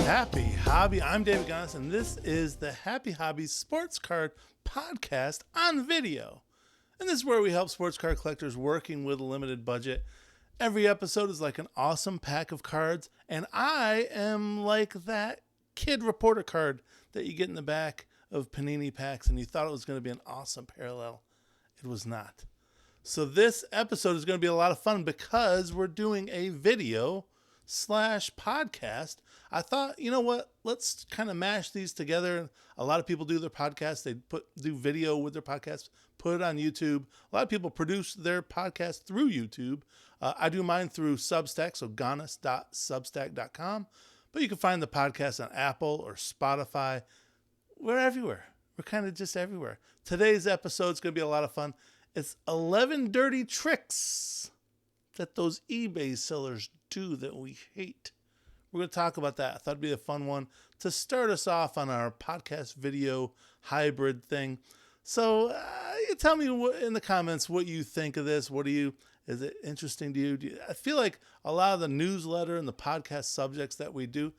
Happy Hobby. I'm David Gonis, and this is the Happy Hobby Sports Card Podcast on video. And this is where we help sports card collectors working with a limited budget. Every episode is like an awesome pack of cards, and I am like that kid reporter card that you get in the back of Panini packs, and you thought it was going to be an awesome parallel. It was not. So this episode is going to be a lot of fun because we're doing a video / podcast. I thought, you know what? Let's kind of mash these together. A lot of people do their podcasts. They do video with their podcasts, put it on YouTube. A lot of people produce their podcast through YouTube. I do mine through Substack, so gonis.substack.com. But you can find the podcast on Apple or Spotify. We're everywhere. We're kind of just everywhere. Today's episode is going to be a lot of fun. It's 11 dirty tricks that those eBay sellers do that we hate. We're going to talk about that. I thought it'd be a fun one to start us off on our podcast video hybrid thing. So you tell me in the comments what you think of this. Is it interesting to you? I feel like a lot of the newsletter and the podcast subjects that we do,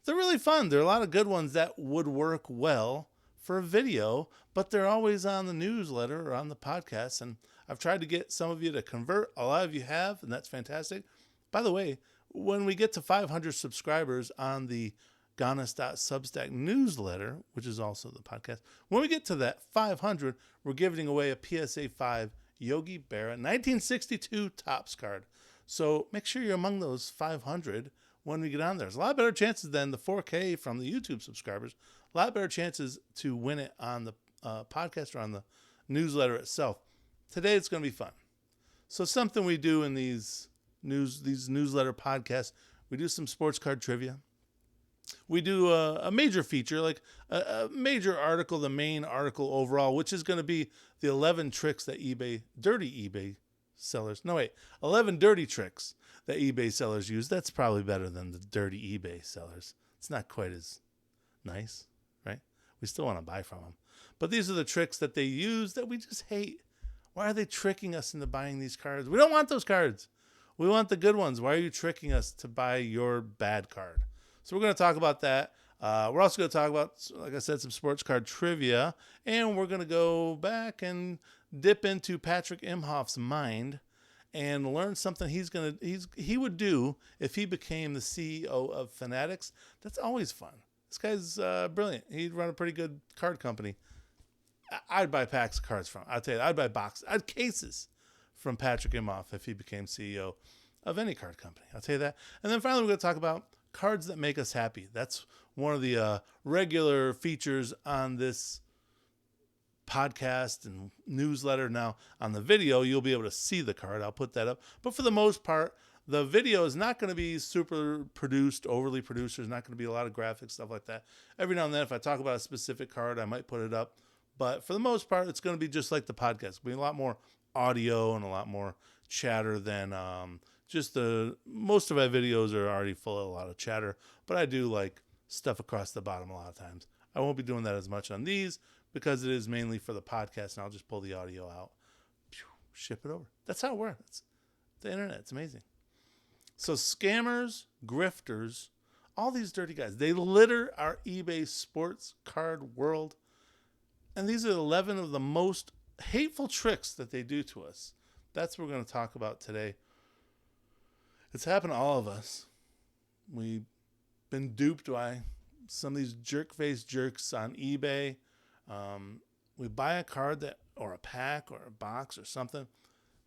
they're really fun. There are a lot of good ones that would work well for a video, but they're always on the newsletter or on the podcast. And I've tried to get some of you to convert. A lot of you have, and that's fantastic. By the way, when we get to 500 subscribers on the gonis.substack newsletter, which is also the podcast, when we get to that 500, we're giving away a PSA 5 Yogi Berra 1962 Topps card. So make sure you're among those 500 when we get on there. There's a lot better chances than the 4K from the YouTube subscribers. A lot better chances to win it on the podcast or on the newsletter itself. Today it's going to be fun. So something we do in these newsletter podcasts, we do some sports card trivia. We do a major feature, like a major article, the main article overall, which is going to be the 11 tricks that 11 dirty tricks that eBay sellers use. That's probably better than the dirty eBay sellers. It's not quite as nice, right? We still want to buy from them. But these are the tricks that they use that we just hate. Why are they tricking us into buying these cards? We don't want those cards. We want the good ones. Why are you tricking us to buy your bad card? So we're going to talk about that. We're also going to talk about, like I said, some sports card trivia. And we're going to go back and dip into Patrick Imhoff's mind and learn something he would do if he became the CEO of Fanatics. That's always fun. This guy's brilliant. He'd run a pretty good card company. I'd buy packs of cards from him. I'll tell you, I'd buy cases from Patrick Imhoff if he became CEO of any card company. I'll tell you that. And then finally, we're going to talk about cards that make us happy. That's one of the regular features on this podcast and newsletter. Now, on the video, you'll be able to see the card. I'll put that up. But for the most part, the video is not going to be super produced, overly produced. There's not going to be a lot of graphics, stuff like that. Every now and then, if I talk about a specific card, I might put it up. But for the most part, it's going to be just like the podcast. It'll be a lot more audio and a lot more chatter than most of my videos are already full of a lot of chatter, but I do like stuff across the bottom a lot of times. I won't be doing that as much on these because it is mainly for the podcast, and I'll just pull the audio out, ship it over. That's how it works. It's the internet. It's amazing. So scammers, grifters, all these dirty guys, they litter our eBay sports card world, and these are 11 of the most hateful tricks that they do to us. That's what we're going to talk about today. It's happened to all of us. We've been duped by some of these jerk-faced jerks on eBay. We buy a card or a pack or a box or something.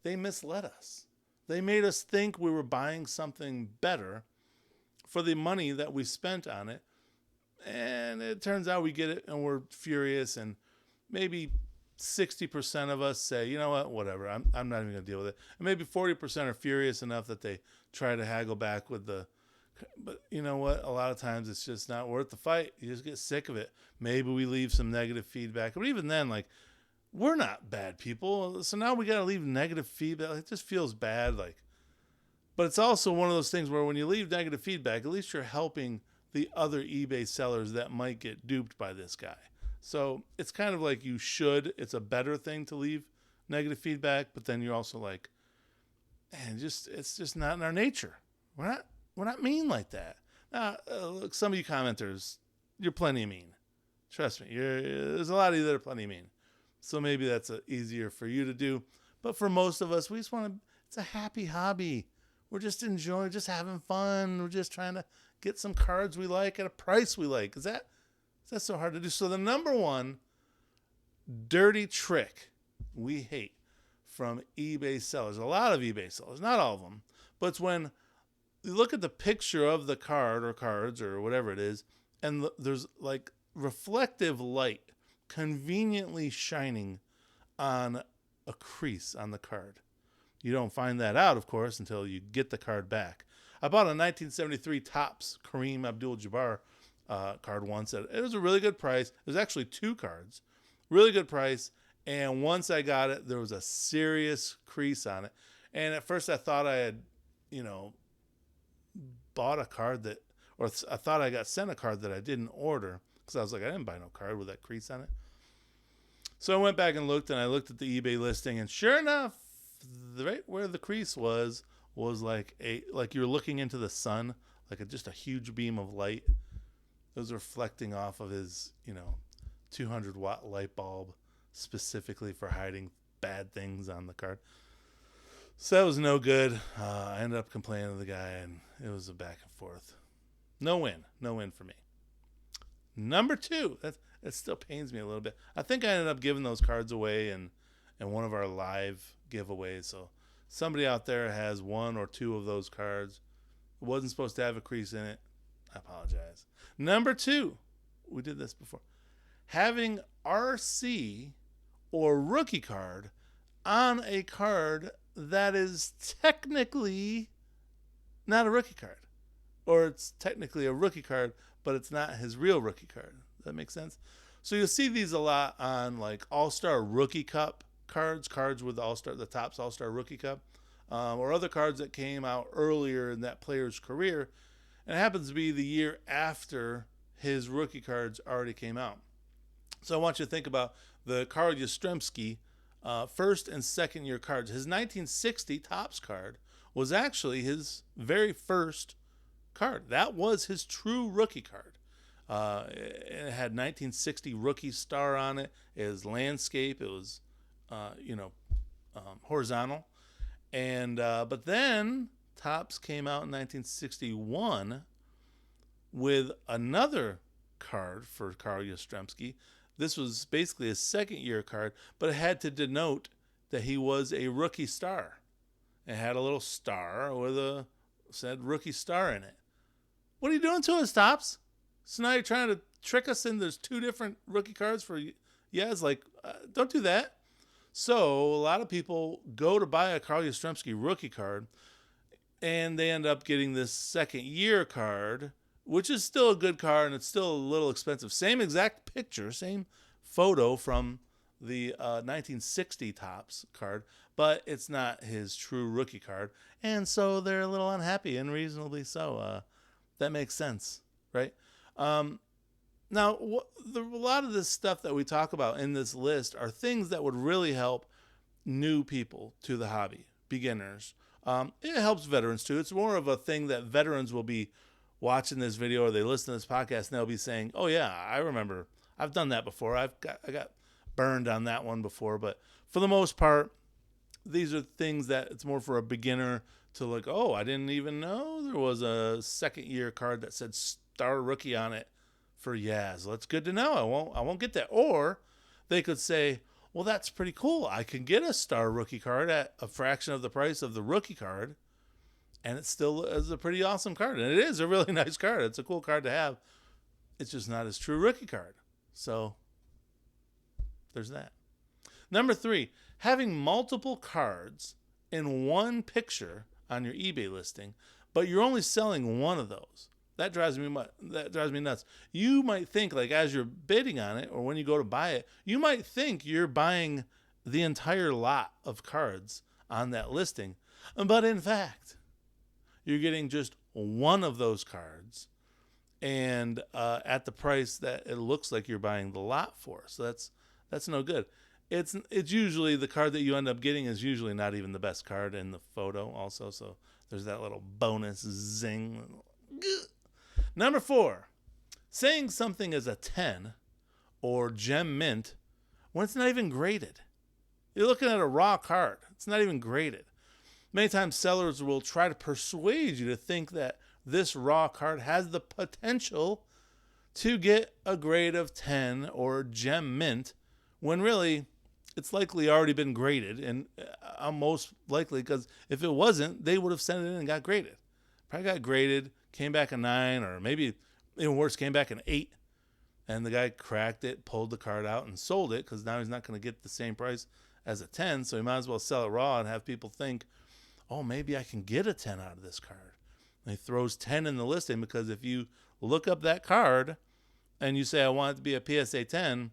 They misled us. They made us think we were buying something better for the money that we spent on it. And it turns out we get it and we're furious, and maybe 60% of us say, you know what, whatever, I'm not even going to deal with it. And maybe 40% are furious enough that they try to haggle back with but you know what, a lot of times it's just not worth the fight. You just get sick of it. Maybe we leave some negative feedback. But even then, like, we're not bad people. So now we got to leave negative feedback. It just feels bad. But it's also one of those things where when you leave negative feedback, at least you're helping the other eBay sellers that might get duped by this guy. So it's kind of like it's a better thing to leave negative feedback, but then you're also like, man, it's just not in our nature. We're not mean like that. Look, some of you commenters, you're plenty mean. Trust me, there's a lot of you that are plenty mean. So maybe that's easier for you to do. But for most of us, we just want to, it's a happy hobby. We're just enjoying, just having fun. We're just trying to get some cards we like at a price we like. Is that so hard to do? So the number one dirty trick we hate from eBay sellers, a lot of eBay sellers, not all of them, but it's when you look at the picture of the card or cards or whatever it is, and there's like reflective light conveniently shining on a crease on the card. You don't find that out, of course, until you get the card back. I bought a 1973 Topps Kareem Abdul-Jabbar card once. It was a really good price. There's actually two cards. Really good price. And once I got it, there was a serious crease on it. And at first I thought I had, bought a card I thought I got sent a card that I didn't order. Because I was like, I didn't buy no card with that crease on it. So I went back and looked at the eBay listing. And sure enough, right where the crease was like you're looking into the sun, like just a huge beam of light. It was reflecting off of his, 200-watt light bulb, specifically for hiding bad things on the card. So that was no good. I ended up complaining to the guy, and it was a back and forth. No win for me. Number two, that still pains me a little bit. I think I ended up giving those cards away in one of our live giveaways. So somebody out there has one or two of those cards. It wasn't supposed to have a crease in it. I apologize. Number two, we did this before. Having RC or rookie card on a card that is technically not a rookie card. Or it's technically a rookie card, but it's not his real rookie card. Does that make sense? So you'll see these a lot on like All-Star Rookie Cup cards with the Topps All-Star Rookie Cup, or other cards that came out earlier in that player's career. And it happens to be the year after his rookie cards already came out. So I want you to think about the Carl Yastrzemski first and second year cards. His 1960 Topps card was actually his very first card. That was his true rookie card. It had 1960 rookie star on it. It was landscape. It was, horizontal. And but then Topps came out in 1961 with another card for Carl Yastrzemski. This was basically a second year card, but it had to denote that he was a rookie star. It had a little star with said rookie star in it. What are you doing to us, Topps? So now you're trying to trick us in there's two different rookie cards for you. Yeah, it's like, don't do that. So a lot of people go to buy a Carl Yastrzemski rookie card, and they end up getting this second year card, which is still a good card, and it's still a little expensive. Same exact picture, same photo from the 1960 Topps card, but it's not his true rookie card. And so they're a little unhappy, and reasonably so. That makes sense, right? Now, a lot of this stuff that we talk about in this list are things that would really help new people to the hobby, beginners. It helps veterans too. It's more of a thing that veterans will be watching this video or they listen to this podcast and they'll be saying, "Oh yeah, I remember. I've done that before. I got burned on that one before." But for the most part, these are things that it's more for a beginner to like, "Oh, I didn't even know there was a second year card that said star rookie on it for Yaz. That's good to know. I won't get that." Or they could say, "Well, that's pretty cool. I can get a star rookie card at a fraction of the price of the rookie card, and it still is a pretty awesome card." And it is a really nice card. It's a cool card to have. It's just not his true rookie card. So there's that. Number 3, having multiple cards in one picture on your eBay listing, but you're only selling one of those. That drives me nuts. You might think, like, as you're bidding on it or when you go to buy it, you might think you're buying the entire lot of cards on that listing. But in fact, you're getting just one of those cards and at the price that it looks like you're buying the lot for. So that's no good. It's usually the card that you end up getting is usually not even the best card in the photo also. So there's that little bonus zing. Number 4, saying something is a 10 or gem mint when it's not even graded. You're looking at a raw card. It's not even graded. Many times sellers will try to persuade you to think that this raw card has the potential to get a grade of 10 or gem mint when really it's likely already been graded, and most likely because if it wasn't, they would have sent it in and got graded. Probably got graded, came back a 9, or maybe even worse, came back an 8, and the guy cracked it, pulled the card out, and sold it because now he's not going to get the same price as a 10, so he might as well sell it raw and have people think, oh, maybe I can get a 10 out of this card. And he throws 10 in the listing because if you look up that card and you say, I want it to be a PSA 10,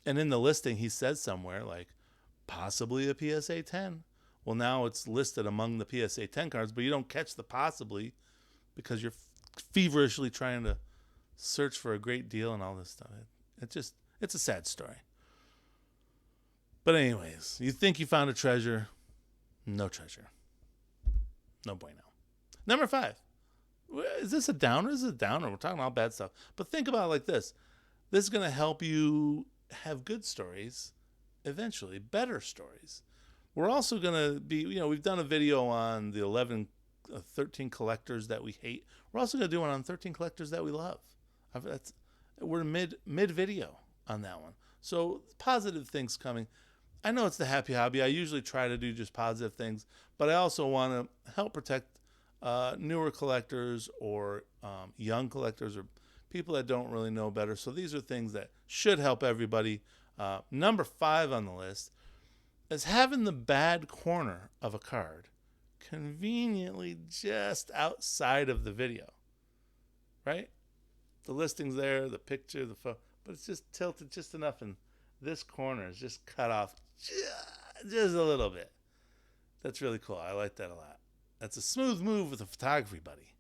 and in the listing he says somewhere like, possibly a PSA 10. Well, now it's listed among the PSA 10 cards, but you don't catch the possibly because you're feverishly trying to search for a great deal and all this stuff. It's a sad story. But anyways, you think you found a treasure. No treasure. No bueno. Number 5. Is this a downer? Is it a downer? We're talking all bad stuff. But think about it like this. This is going to help you have good stories, eventually, better stories. We're also going to be, we've done a video on the 13 collectors that we hate. We're also going to do one on 13 collectors that we love. We're mid video on that one. So positive things coming. I know it's the happy hobby. I usually try to do just positive things, but I also want to help protect newer collectors or young collectors or people that don't really know better. So these are things that should help everybody. Number 5 on the list is having the bad corner of a card conveniently just outside of the video, right? The listing's there, the picture, the photo, but it's just tilted just enough, and this corner is just cut off just a little bit. That's really cool. I like that a lot. That's a smooth move with a photography buddy.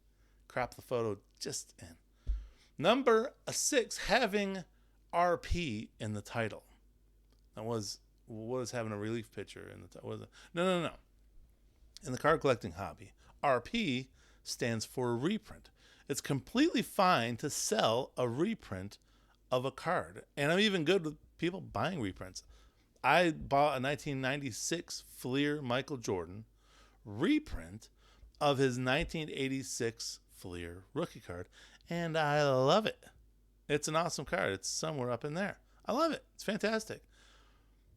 Crop the photo just in. Number 6, having RP in the title. That was having a relief picture in the title. No. In the card collecting hobby, RP stands for reprint. It's completely fine to sell a reprint of a card. And I'm even good with people buying reprints. I bought a 1996 Fleer Michael Jordan reprint of his 1986 Fleer rookie card, and I love it. It's an awesome card. It's somewhere up in there. I love it. It's fantastic.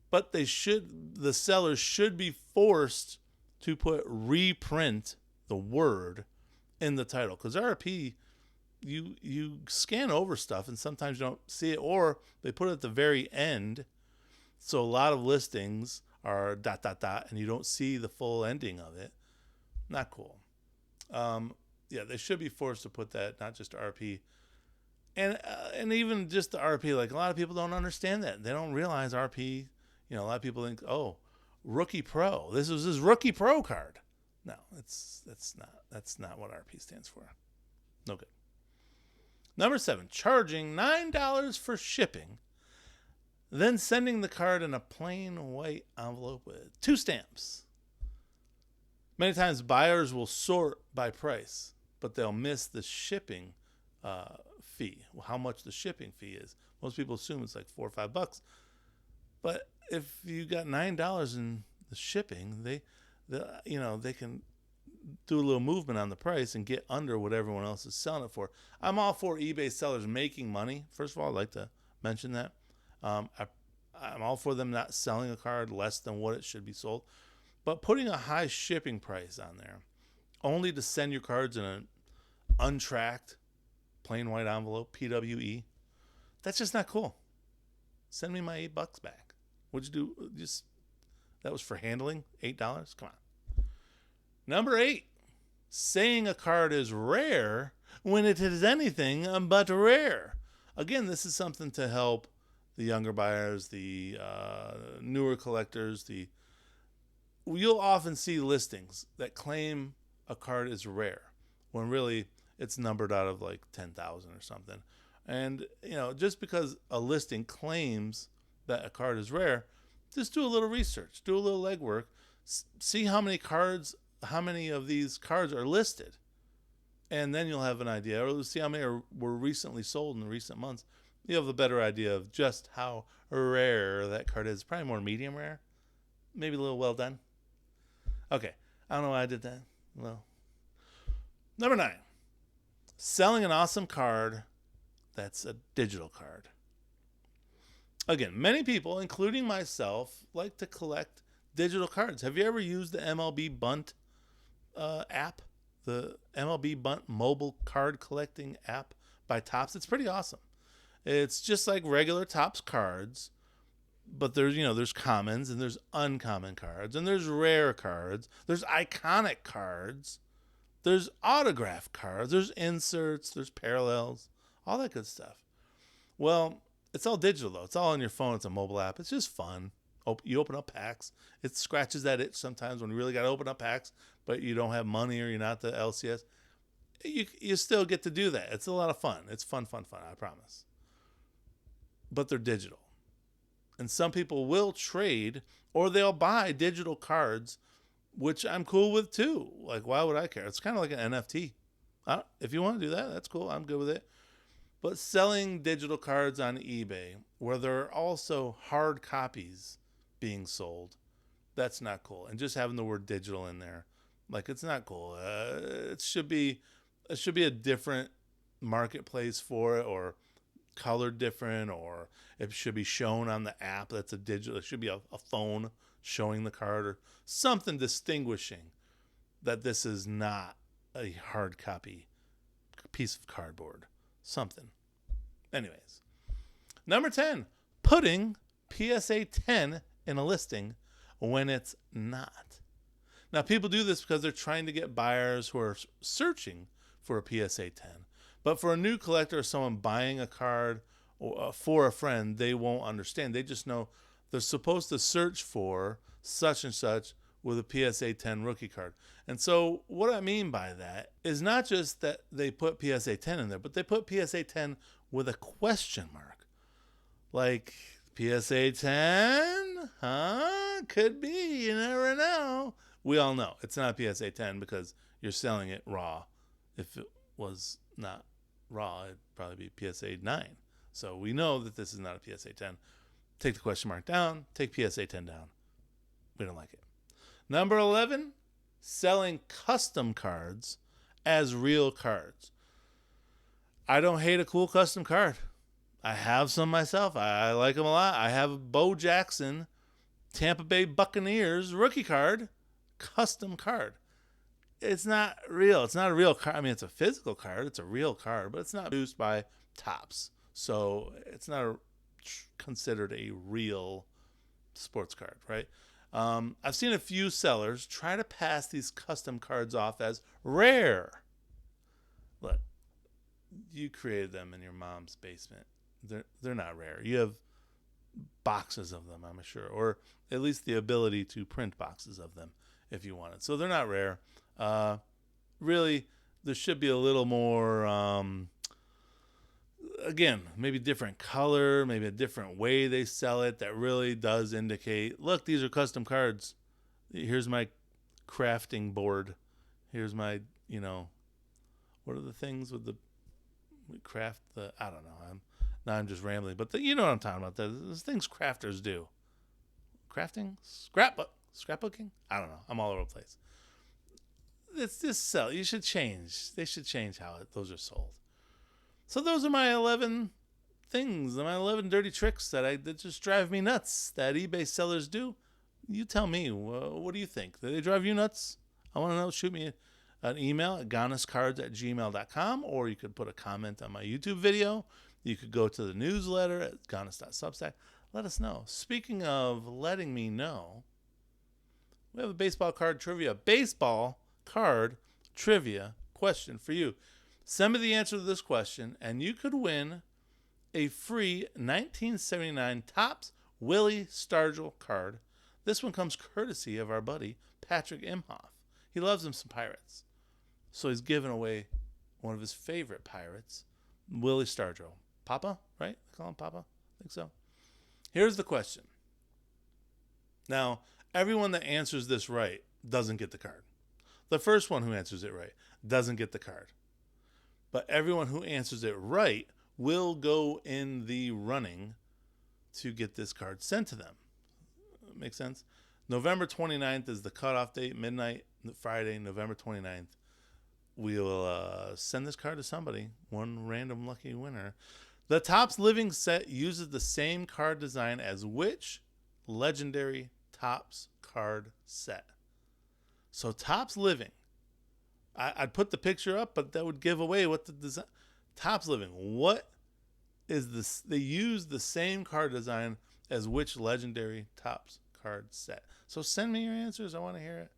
But the sellers should be forced to put reprint, the word, in the title, because RP, you scan over stuff and sometimes you don't see it, or they put it at the very end. So a lot of listings are ... and you don't see the full ending of it. Not cool. They should be forced to put that, not just RP. And even just the RP, like a lot of people don't understand that. They don't realize RP, a lot of people think, oh, Rookie Pro. This was his Rookie Pro card. No, that's not what RP stands for. No good. Number 7, charging $9 for shipping, then sending the card in a plain white envelope with 2 stamps. Many times buyers will sort by price, but they'll miss the shipping fee, how much the shipping fee is. Most people assume it's like $4 or $5. But if you got $9 in the shipping, they can do a little movement on the price and get under what everyone else is selling it for. I'm all for eBay sellers making money. First of all, I'd like to mention that. I'm all for them not selling a card less than what it should be sold. But putting a high shipping price on there only to send your cards in an untracked, plain white envelope, PWE, that's just not cool. Send me my $8 back. What'd you do? That was for handling? $8? Come on. Number 8, saying a card is rare when it is anything but rare. Again, this is something to help the younger buyers, the newer collectors. You'll often see listings that claim a card is rare when really it's numbered out of like 10,000 or something. And, just because a listing claims that a card is rare, just do a little research, do a little legwork, see how many of these cards are listed. And then you'll have an idea, or see how many were recently sold in the recent months. You have a better idea of just how rare that card is. Probably more medium rare. Maybe a little well done. Okay. I don't know why I did that. Well, number 9. Selling an awesome card that's a digital card. Again, many people, including myself, like to collect digital cards. Have you ever used the MLB Bunt app? The MLB Bunt mobile card collecting app by Topps? It's pretty awesome. It's just like regular Topps cards, but there's commons and there's uncommon cards and there's rare cards. There's iconic cards. There's autograph cards. There's inserts. There's parallels. All that good stuff. Well, it's all digital, though. It's all on your phone. It's a mobile app. It's just fun. You open up packs. It scratches that itch sometimes when you really got to open up packs, but you don't have money or you're not the LCS. You still get to do that. It's a lot of fun. It's fun, I promise. But they're digital. And some people will trade or they'll buy digital cards, which I'm cool with too. Like, why would I care? It's kind of like an NFT. If you want to do that, that's cool. I'm good with it. But selling digital cards on eBay, where there are also hard copies being sold, that's not cool. And just having the word digital in there, like, it's not cool. It should be a different marketplace for it, or colored different, or it should be shown on the app. That's a digital. It should be a phone showing the card or something distinguishing that this is not a hard copy piece of cardboard. Something. Anyways. Number 10, putting PSA 10 in a listing when it's not. Now, people do this because they're trying to get buyers who are searching for a PSA 10. But for a new collector or someone buying a card for a friend, they won't understand. They just know they're supposed to search for such and such with a PSA 10 rookie card. And so what I mean by that is not just that they put PSA 10 in there, but they put PSA 10 with a question mark. Like, PSA 10? Huh? Could be. You never know. We all know it's not PSA 10 because you're selling it raw. If it was not raw, it'd probably be PSA 9. So we know that this is not a PSA 10. Take the question mark down. Take PSA 10 down. We don't like it. Number 11, selling custom cards as real cards. I don't hate a cool custom card. I have some myself. I like them a lot. I have a Bo Jackson Tampa Bay Buccaneers rookie card, custom card. It's not real. It's not a real card. I mean, it's a physical card. It's a real card, but it's not produced by Topps. So it's not considered a real sports card, right? I've seen a few sellers try to pass these custom cards off as rare. Look, you created them in your mom's basement. They're not rare. You have boxes of them, I'm sure, or at least the ability to print boxes of them if you wanted. So they're not rare. Really, there should be a little more, again, maybe different color, maybe a different way they sell it that really does indicate, look, these are custom cards. Here's my crafting board. Here's my, what are the things with we craft the, I don't know. I'm just rambling, but you know what I'm talking about. Those things crafters do. Crafting? Scrapbooking? I don't know. I'm all over the place. It's just sell. You should change. They should change how those are sold. So those are my 11 things, my 11 dirty tricks that just drive me nuts that eBay sellers do. You tell me, what do you think? Do they drive you nuts? I want to know. Shoot me an email at gonuscards@gmail.com, or you could put a comment on my YouTube video. You could go to the newsletter at gonus.substack. Let us know. Speaking of letting me know, we have a baseball card trivia question for you. Send me the answer to this question, and you could win a free 1979 Topps Willie Stargell card. This one comes courtesy of our buddy Patrick Imhoff. He loves him some Pirates, so he's giving away one of his favorite Pirates, Willie Stargell. Papa, right? They call him Papa? I think so. Here's the question. Now, everyone that answers this right doesn't get the card. The first one who answers it right doesn't get the card. but everyone who answers it right will go in the running to get this card sent to them. Make sense? November 29th is the cutoff date, midnight, Friday, November 29th. We'll send this card to somebody, one random lucky winner. The Topps Living set uses the same card design as which legendary Topps card set? So Topps Living. I'd put the picture up, but that would give away what the design. Topps Living. What is this? They use the same card design as which legendary Topps card set? So send me your answers. I want to hear it.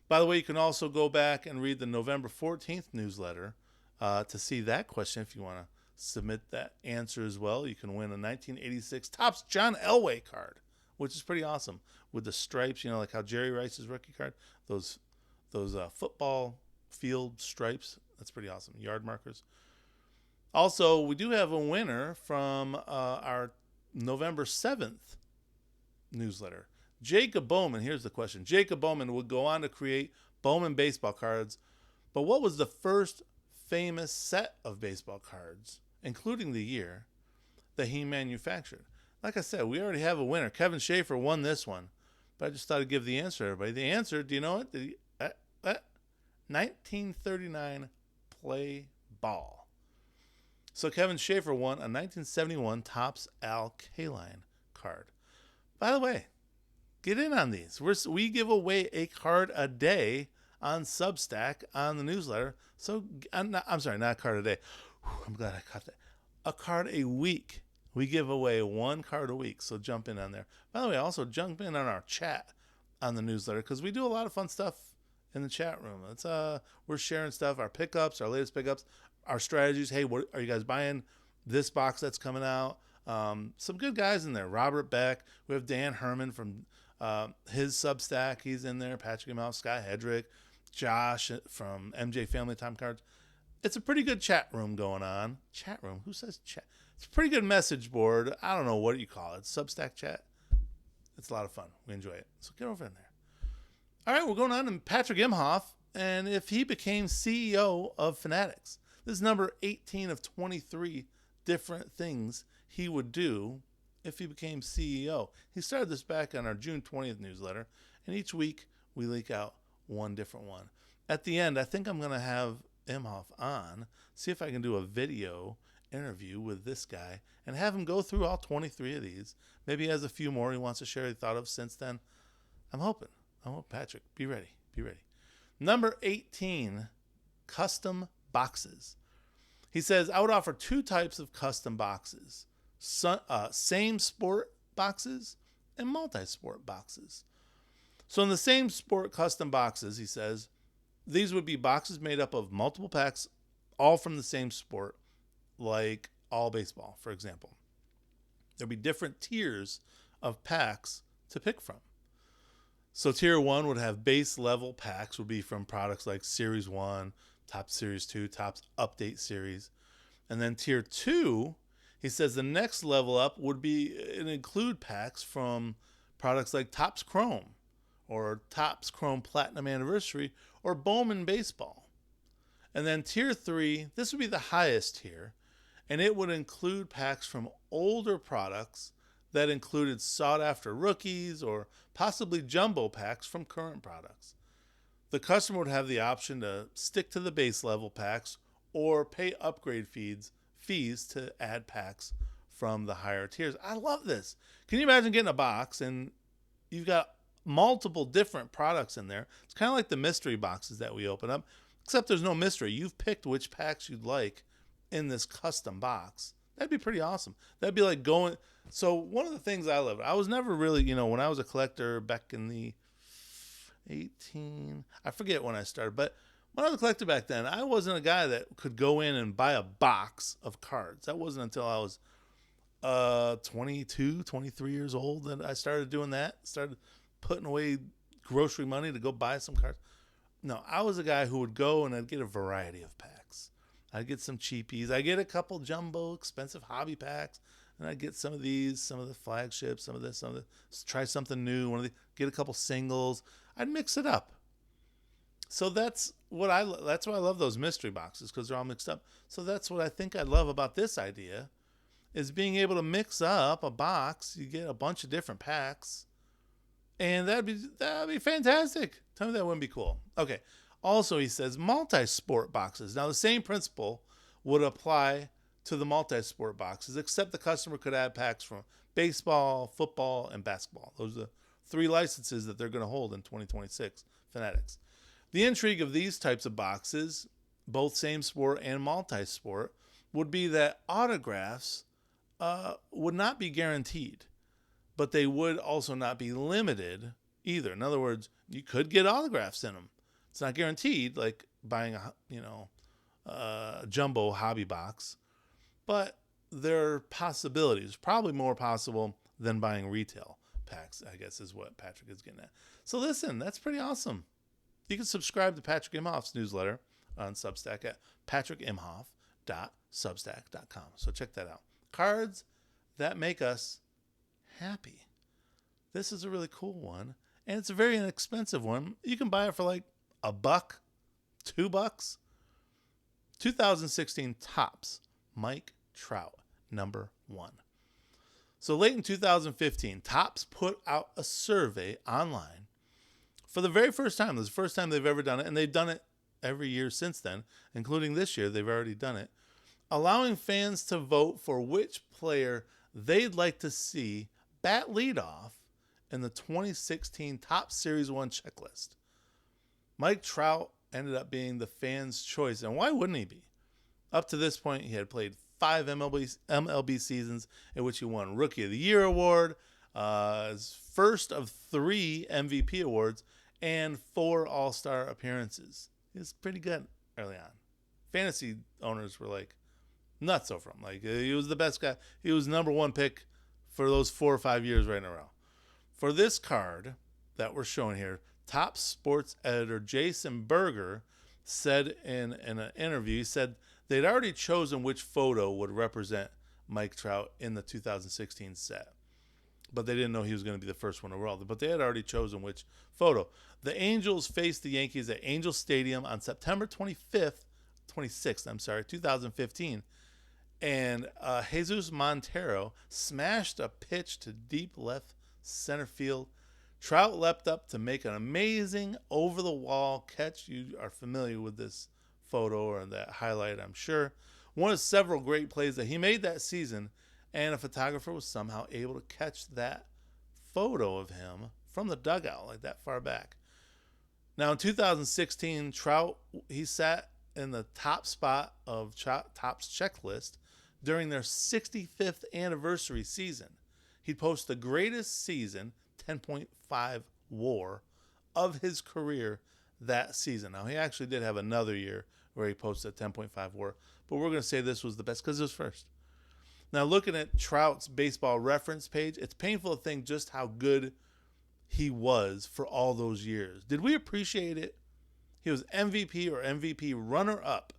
By the way, you can also go back and read the November 14th newsletter to see that question if you want to submit that answer as well. You can win a 1986 Topps John Elway card, which is pretty awesome with the stripes, like how Jerry Rice's rookie card, those football field stripes. That's pretty awesome. Yard markers. Also, we do have a winner from our November 7th newsletter. Jacob Bowman, here's the question. Jacob Bowman would go on to create Bowman baseball cards, but what was the first famous set of baseball cards, including the year, that he manufactured? Like I said, we already have a winner. Kevin Schaefer won this one, but I just thought I'd give the answer to everybody. The answer, do you know it? 1939 play ball. So Kevin Schaefer won a 1971 Topps Al Kaline card. By the way, get in on these. We give away a card a day on Substack on the newsletter. So I'm sorry, not a card a day. I'm glad I caught that. A card a week. We give away one card a week. So jump in on there. By the way, also jump in on our chat on the newsletter because we do a lot of fun stuff in the chat room. We're sharing stuff, our pickups, our latest pickups, our strategies. Hey, what are you guys buying? This box that's coming out. Some good guys in there. Robert Beck. We have Dan Herman from his Substack. He's in there. Patrick Mouse, Scott Hedrick, Josh from MJ Family Time Cards. It's a pretty good chat room going on. Chat room? Who says chat? It's a pretty good message board. I don't know what you call it. Substack chat. It's a lot of fun. We enjoy it. So get over in there. All right, we're going on to Patrick Imhoff, and if he became CEO of Fanatics. This is number 18 of 23 different things he would do if he became CEO. He started this back on our June 20th newsletter, and each week we leak out one different one. At the end, I think I'm going to have Imhoff on, see if I can do a video interview with this guy and have him go through all 23 of these. Maybe he has a few more he wants to share he thought of since then. I'm hoping. Patrick, be ready. Number 18, custom boxes. He says, I would offer two types of custom boxes. Same sport boxes and multi-sport boxes. So in the same sport custom boxes, he says, these would be boxes made up of multiple packs, all from the same sport, like all baseball, for example. There'd be different tiers of packs to pick from. So tier 1 would have base level packs, would be from products like Series 1, Topps Series 2, Topps Update Series. And then tier 2, he says the next level up would be and include packs from products like Topps Chrome or Topps Chrome Platinum Anniversary or Bowman Baseball. And then tier 3, this would be the highest tier, and it would include packs from older products that included sought-after rookies or possibly jumbo packs from current products. The customer would have the option to stick to the base level packs or pay upgrade fees to add packs from the higher tiers. I love this. Can you imagine getting a box and you've got multiple different products in there? It's kind of like the mystery boxes that we open up, except there's no mystery. You've picked which packs you'd like in this custom box. That'd be pretty awesome. That'd be like going... So one of the things I love, I was never really, when I was a collector back in the I forget when I started, but when I was a collector back then, I wasn't a guy that could go in and buy a box of cards. That wasn't until I was 22, 23 years old that I started doing that. Started putting away grocery money to go buy some cards. No, I was a guy who would go and I'd get a variety of packs. I'd get some cheapies. I'd get a couple jumbo expensive hobby packs. And I'd get some of these, some of the flagships, some of this, try something new, get a couple singles. I'd mix it up. So that's what that's why I love those mystery boxes, because they're all mixed up. So that's what I think I love about this idea, is being able to mix up a box. You get a bunch of different packs, and that'd be fantastic. Tell me that wouldn't be cool. Okay. Also, he says multi-sport boxes. Now, the same principle would apply to the multi-sport boxes, except the customer could add packs from baseball, football, and basketball. Those are the 3 licenses that they're going to hold in 2026, Fanatics. The intrigue of these types of boxes, both same sport and multi-sport, would be that autographs would not be guaranteed, but they would also not be limited either. In other words, you could get autographs in them. It's not guaranteed, like buying a jumbo hobby box, but there are possibilities, probably more possible than buying retail packs, I guess is what Patrick is getting at. So listen, that's pretty awesome. You can subscribe to Patrick Imhoff's newsletter on Substack at patrickimhoff.substack.com. So check that out. Cards that make us happy. This is a really cool one, and it's a very inexpensive one. You can buy it for like $1, $2. 2016 Topps Mike Trout, number 1. So late in 2015, Topps put out a survey online for the very first time. This is the first time they've ever done it, and they've done it every year since then, including this year. They've already done it, allowing fans to vote for which player they'd like to see bat leadoff in the 2016 Topps Series 1 checklist. Mike Trout ended up being the fans' choice, and why wouldn't he be? Up to this point, he had played 5 MLB seasons in which he won Rookie of the Year award, his first of 3 MVP awards, and 4 All-Star appearances. He was pretty good early on. Fantasy owners were like nuts over him. Like, he was the best guy. He was number 1 pick for those 4 or 5 years right in a row. For this card that we're showing here, Top Sports editor Jason Berger said in an interview, he said they'd already chosen which photo would represent Mike Trout in the 2016 set, but they didn't know he was going to be the first one overall. But they had already chosen which photo. The Angels faced the Yankees at Angel Stadium on September 26th, 2015, and Jesus Montero smashed a pitch to deep left center field. Trout leapt up to make an amazing over-the-wall catch. You are familiar with this photo or that highlight, I'm sure. One of several great plays that he made that season, and a photographer was somehow able to catch that photo of him from the dugout, like that far back. Now, in 2016, Trout, he sat in the top spot of Topps checklist during their 65th anniversary season. He'd post the greatest season, 10.5 WAR, of his career that season. Now, he actually did have another year where he posted 10.5 WAR, but we're going to say this was the best because it was first. Now, looking at Trout's baseball reference page, it's painful to think just how good he was for all those years. Did we appreciate it? He was MVP or MVP runner-up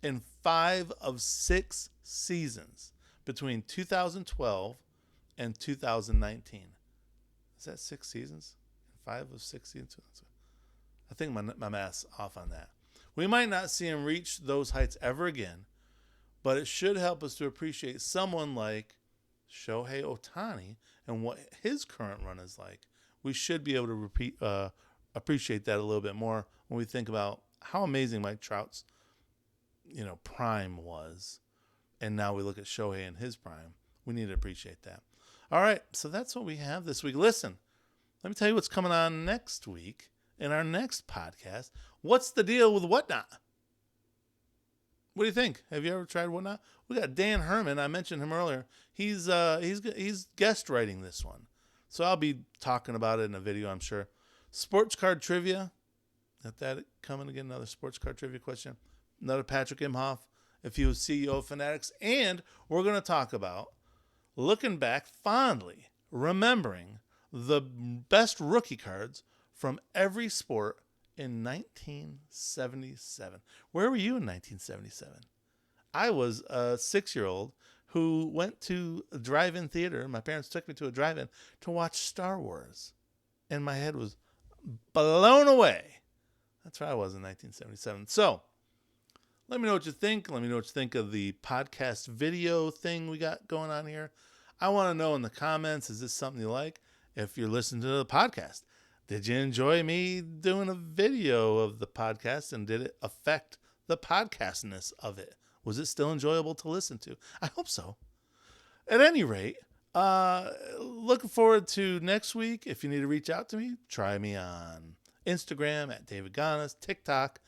in 5 of 6 seasons between 2012 and 2019. Is that 6 seasons? 5 of 6 seasons? I think my math's off on that. We might not see him reach those heights ever again, but it should help us to appreciate someone like Shohei Ohtani and what his current run is like. We should be able to appreciate that a little bit more when we think about how amazing Mike Trout's prime was. And now we look at Shohei in his prime. We need to appreciate that. All right, so that's what we have this week. Listen, let me tell you what's coming on next week in our next podcast. What's the deal with Whatnot? What do you think? Have you ever tried Whatnot? We got Dan Herman. I mentioned him earlier. He's guest writing this one, so I'll be talking about it in a video, I'm sure. Sports card trivia. Got that coming again? Another sports card trivia question. Another Patrick Imhoff, if he was CEO of Fanatics, and we're going to talk about looking back fondly, remembering the best rookie cards from every sport in 1977. Where were you in 1977? I was a 6-year-old who went to a drive-in theater. My parents took me to a drive-in to watch Star Wars, and my head was blown away. That's where I was in 1977. So let me know what you think. Let me know what you think of the podcast video thing we got going on here. I want to know in the comments, is this something you like? If you're listening to the podcast, did you enjoy me doing a video of the podcast, and did it affect the podcastness of it? Was it still enjoyable to listen to? I hope so. At any rate, looking forward to next week. If you need to reach out to me, try me on Instagram at David Ganas, TikTok,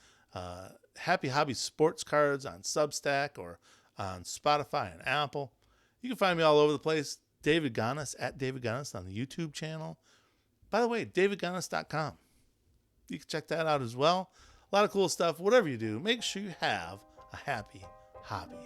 Happy Hobby Sports Cards on Substack or on Spotify and Apple. You can find me all over the place. David Ganas at David Ganas on the YouTube channel. By the way, davidganas.com. You can check that out as well. A lot of cool stuff. Whatever you do, make sure you have a happy hobby.